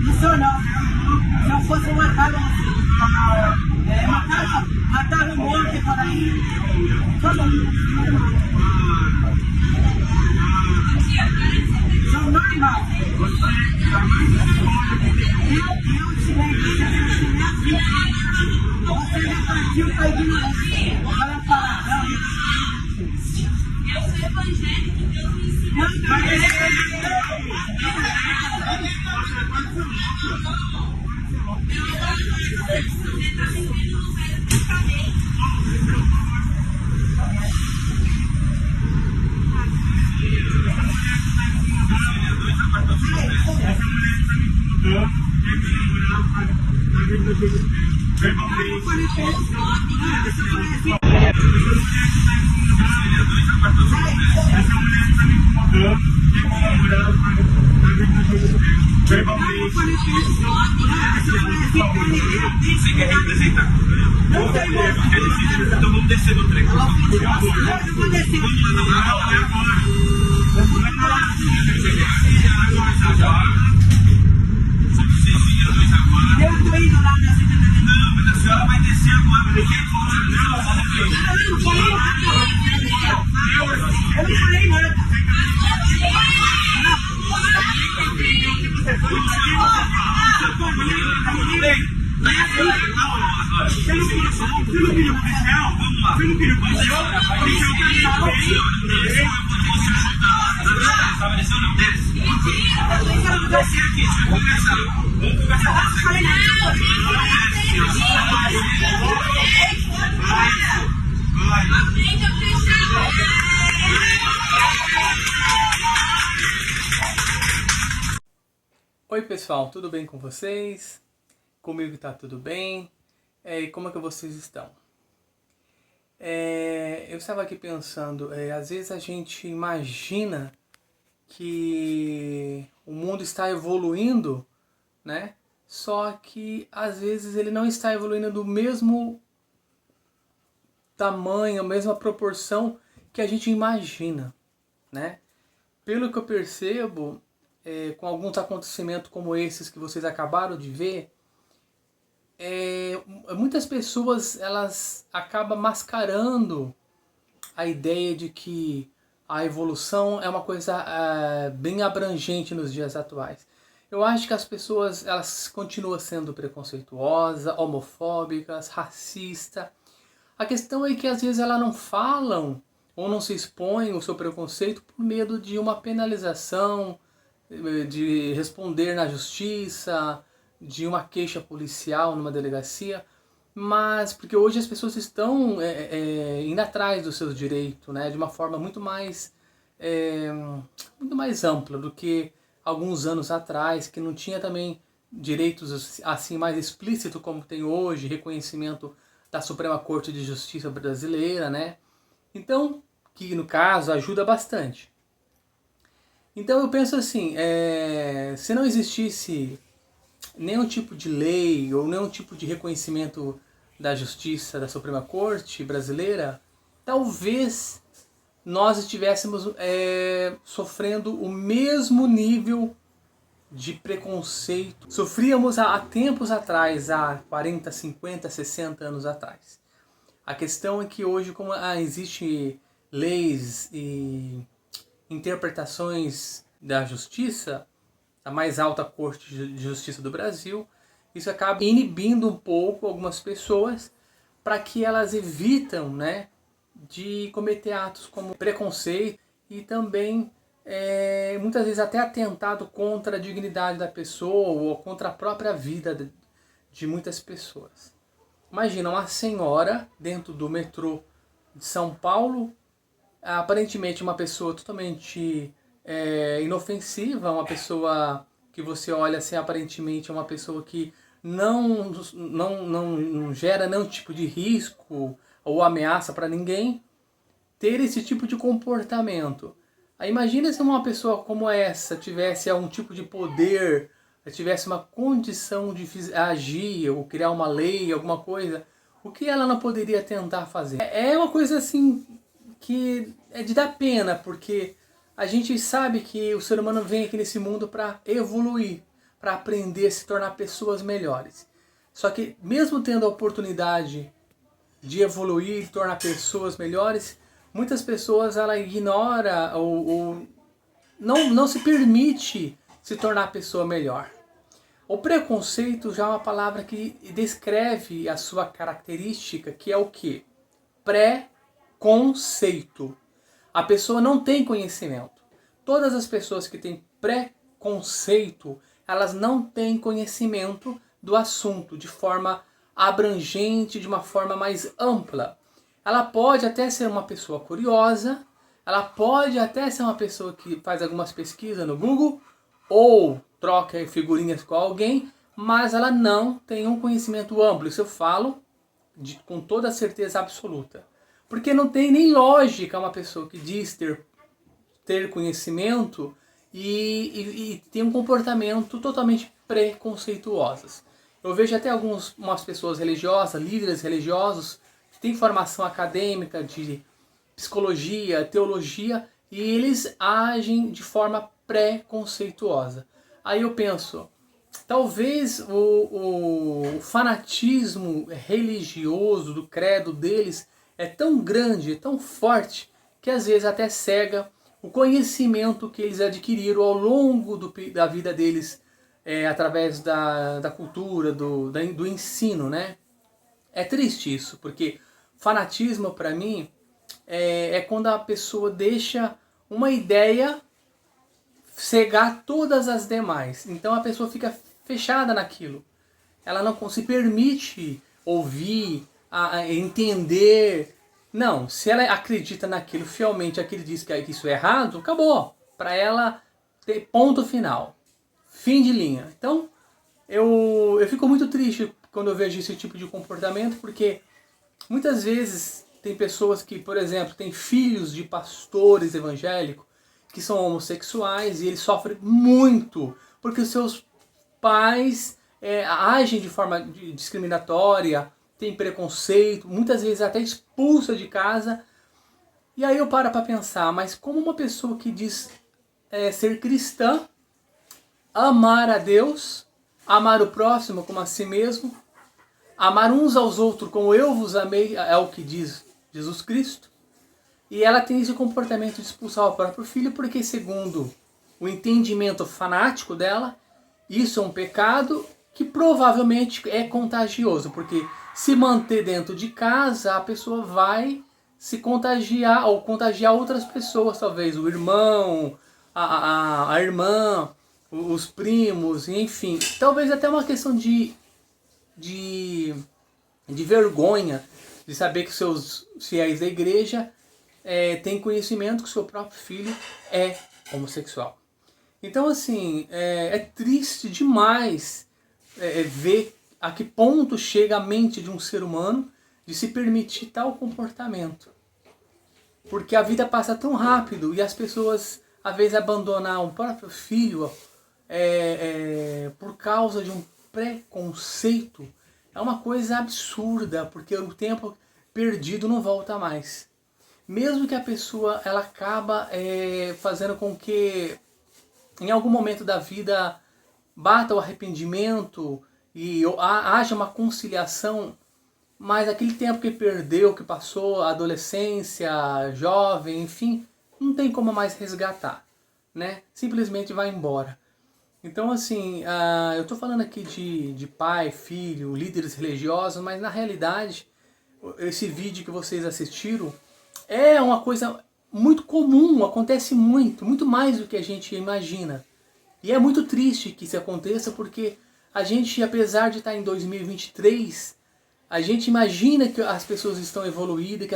Isso não. Se eu fosse matar matar um monte por aí. São normais. Eu silêncio. Você repartiu para ignorância. Para falar, não. Eu sou evangélico, Deus me ensinou. Você quer representar? Então vamos descer do trem. Vamos Eu estou indo lá na cidade. Não, mas a senhora vai descer agora. Eu não falei nada. Oi pessoal, tudo bem com vocês? Comigo tá tudo bem? E como é que vocês estão? Eu estava aqui pensando, às vezes a gente imagina que o mundo está evoluindo, né? Só que às vezes ele não está evoluindo do mesmo tamanho, a mesma proporção que a gente imagina, né? Pelo que eu percebo, com alguns acontecimentos como esses que vocês acabaram de ver, muitas pessoas elas acabam mascarando a ideia de que a evolução é uma coisa bem abrangente nos dias atuais. Eu acho que as pessoas elas continuam sendo preconceituosas, homofóbicas, racistas. A questão é que às vezes elas não falam ou não se expõem o seu preconceito por medo de uma penalização, de responder na justiça, de uma queixa policial numa delegacia, mas porque hoje as pessoas estão indo atrás dos seus direitos, né, de uma forma muito mais ampla do que alguns anos atrás, que não tinha também direitos assim mais explícitos como tem hoje, reconhecimento da Suprema Corte de Justiça brasileira, né? Então, que no caso ajuda bastante. Então eu penso assim, se não existisse nenhum tipo de lei ou nenhum tipo de reconhecimento da justiça da Suprema Corte brasileira, talvez nós estivéssemos sofrendo o mesmo nível de preconceito. Sofríamos há tempos atrás, há 40, 50, 60 anos atrás. A questão é que hoje, como existem leis e interpretações da justiça, a mais alta corte de justiça do Brasil, isso acaba inibindo um pouco algumas pessoas para que elas evitam, né, de cometer atos como preconceito e também muitas vezes até atentado contra a dignidade da pessoa ou contra a própria vida de muitas pessoas. Imagina uma senhora dentro do metrô de São Paulo, aparentemente uma pessoa totalmente inofensiva, uma pessoa que você olha assim, aparentemente é uma pessoa que não gera nenhum tipo de risco ou ameaça para ninguém, ter esse tipo de comportamento. Aí imagina se uma pessoa como essa tivesse algum tipo de poder, tivesse uma condição de agir ou criar uma lei, alguma coisa, o que ela não poderia tentar fazer? É uma coisa assim que é de dar pena, porque a gente sabe que o ser humano vem aqui nesse mundo para evoluir, para aprender a se tornar pessoas melhores. Só que mesmo tendo a oportunidade de evoluir, de tornar pessoas melhores, muitas pessoas ela ignora ou não se permite se tornar pessoa melhor. O preconceito já é uma palavra que descreve a sua característica, que é o quê? Preconceito. A pessoa não tem conhecimento. Todas as pessoas que têm preconceito, elas não têm conhecimento do assunto de forma abrangente, de uma forma mais ampla. Ela pode até ser uma pessoa curiosa, ela pode até ser uma pessoa que faz algumas pesquisas no Google, ou troca figurinhas com alguém, mas ela não tem um conhecimento amplo. Isso eu falo com toda certeza absoluta. Porque não tem nem lógica uma pessoa que diz ter conhecimento e tem um comportamento totalmente preconceituoso. Eu vejo até algumas pessoas religiosas, líderes religiosos, que têm formação acadêmica de psicologia, teologia, e eles agem de forma preconceituosa. Aí eu penso, talvez o fanatismo religioso do credo deles é tão grande, é tão forte, que às vezes até cega o conhecimento que eles adquiriram ao longo da vida deles, através da cultura, do ensino, né? É triste isso, porque fanatismo para mim é quando a pessoa deixa uma ideia cegar todas as demais. Então a pessoa fica fechada naquilo. Ela não se permite ouvir, entender. Não, se ela acredita naquilo, fielmente acredita que isso é errado, acabou. Para ela ter ponto final. Fim de linha. Então, eu fico muito triste quando eu vejo esse tipo de comportamento, porque muitas vezes tem pessoas que, por exemplo, têm filhos de pastores evangélicos que são homossexuais e eles sofrem muito porque os seus pais agem de forma discriminatória, tem preconceito, muitas vezes até expulsa de casa. E aí eu paro para pensar, mas como uma pessoa que diz ser cristã, amar a Deus, amar o próximo como a si mesmo, amar uns aos outros como eu vos amei, é o que diz Jesus Cristo, e ela tem esse comportamento de expulsar o próprio filho, porque segundo o entendimento fanático dela, isso é um pecado que provavelmente é contagioso, porque se manter dentro de casa, a pessoa vai se contagiar ou contagiar outras pessoas, talvez o irmão, a irmã, os primos, enfim. Talvez até uma questão de vergonha, de saber que seus fiéis da igreja têm conhecimento que o seu próprio filho é homossexual. Então, assim, é triste demais ver a que ponto chega a mente de um ser humano de se permitir tal comportamento. Porque a vida passa tão rápido e as pessoas, às vezes, abandonam o próprio filho por causa de um preconceito é uma coisa absurda, porque o tempo perdido não volta mais. Mesmo que a pessoa ela acaba fazendo com que em algum momento da vida bata o arrependimento e haja uma conciliação, mas aquele tempo que perdeu, que passou, a adolescência, jovem, enfim, não tem como mais resgatar, né? Simplesmente vai embora. Então, assim, eu estou falando aqui de pai, filho, líderes religiosos, mas na realidade, esse vídeo que vocês assistiram é uma coisa muito comum, acontece muito mais do que a gente imagina. E é muito triste que isso aconteça, porque a gente, apesar de estar em 2023, a gente imagina que as pessoas estão evoluídas, que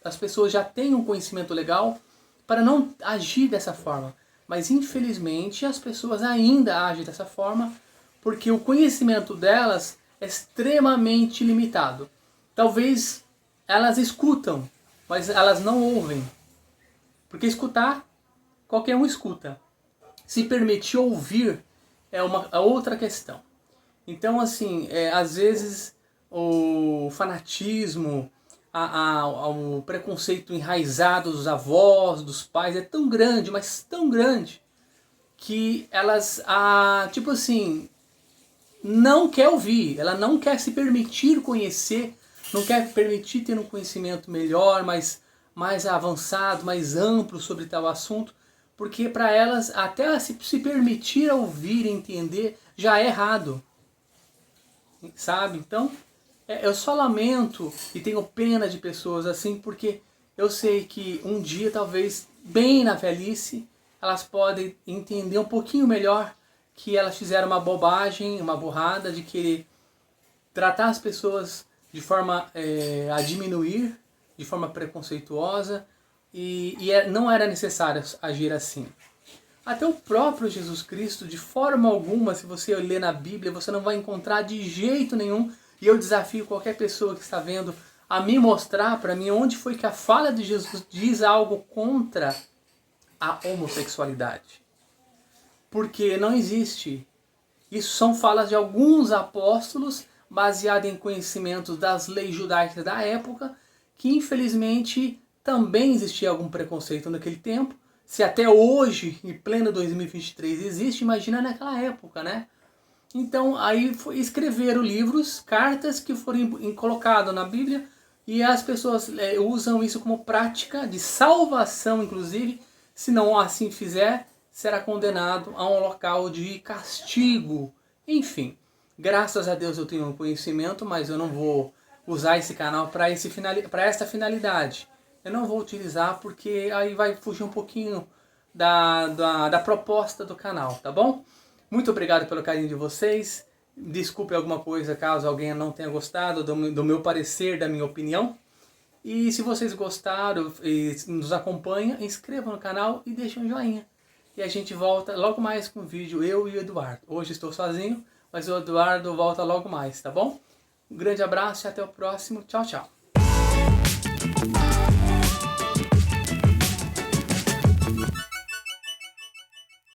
as pessoas já têm um conhecimento legal para não agir dessa forma. Mas infelizmente as pessoas ainda agem dessa forma porque o conhecimento delas é extremamente limitado. Talvez elas escutam, mas elas não ouvem. Porque escutar, qualquer um escuta. Se permitir ouvir é outra questão. Então, assim, às vezes o fanatismo, o preconceito enraizado dos avós, dos pais, é tão grande, mas tão grande, que elas, tipo assim, não quer ouvir, ela não quer se permitir conhecer, não quer permitir ter um conhecimento melhor, mais avançado, mais amplo sobre tal assunto, porque para elas até se permitir ouvir e entender já é errado, sabe? Então eu só lamento e tenho pena de pessoas assim, porque eu sei que um dia, talvez bem na velhice, elas podem entender um pouquinho melhor que elas fizeram uma bobagem, uma burrada de querer tratar as pessoas de forma a diminuir, de forma preconceituosa, e não era necessário agir assim. Até o próprio Jesus Cristo, de forma alguma, se você ler na Bíblia, você não vai encontrar de jeito nenhum, e eu desafio qualquer pessoa que está vendo a me mostrar para mim onde foi que a fala de Jesus diz algo contra a homossexualidade. Porque não existe. Isso são falas de alguns apóstolos, baseadas em conhecimentos das leis judaicas da época, que infelizmente também existia algum preconceito naquele tempo. Se até hoje, em pleno 2023, existe, imagina naquela época, né? Então aí escreveram livros, cartas que foram colocadas na Bíblia, e as pessoas usam isso como prática de salvação, inclusive. Se não assim fizer, será condenado a um local de castigo. Enfim, graças a Deus eu tenho um conhecimento, mas eu não vou usar esse canal para esta finalidade. Eu não vou utilizar porque aí vai fugir um pouquinho da proposta do canal, tá bom? Muito obrigado pelo carinho de vocês. Desculpe alguma coisa caso alguém não tenha gostado do meu parecer, da minha opinião. E se vocês gostaram e nos acompanham, inscrevam no canal e deixem um joinha. E a gente volta logo mais com o vídeo, eu e o Eduardo. Hoje estou sozinho, mas o Eduardo volta logo mais, tá bom? Um grande abraço e até o próximo. Tchau, tchau.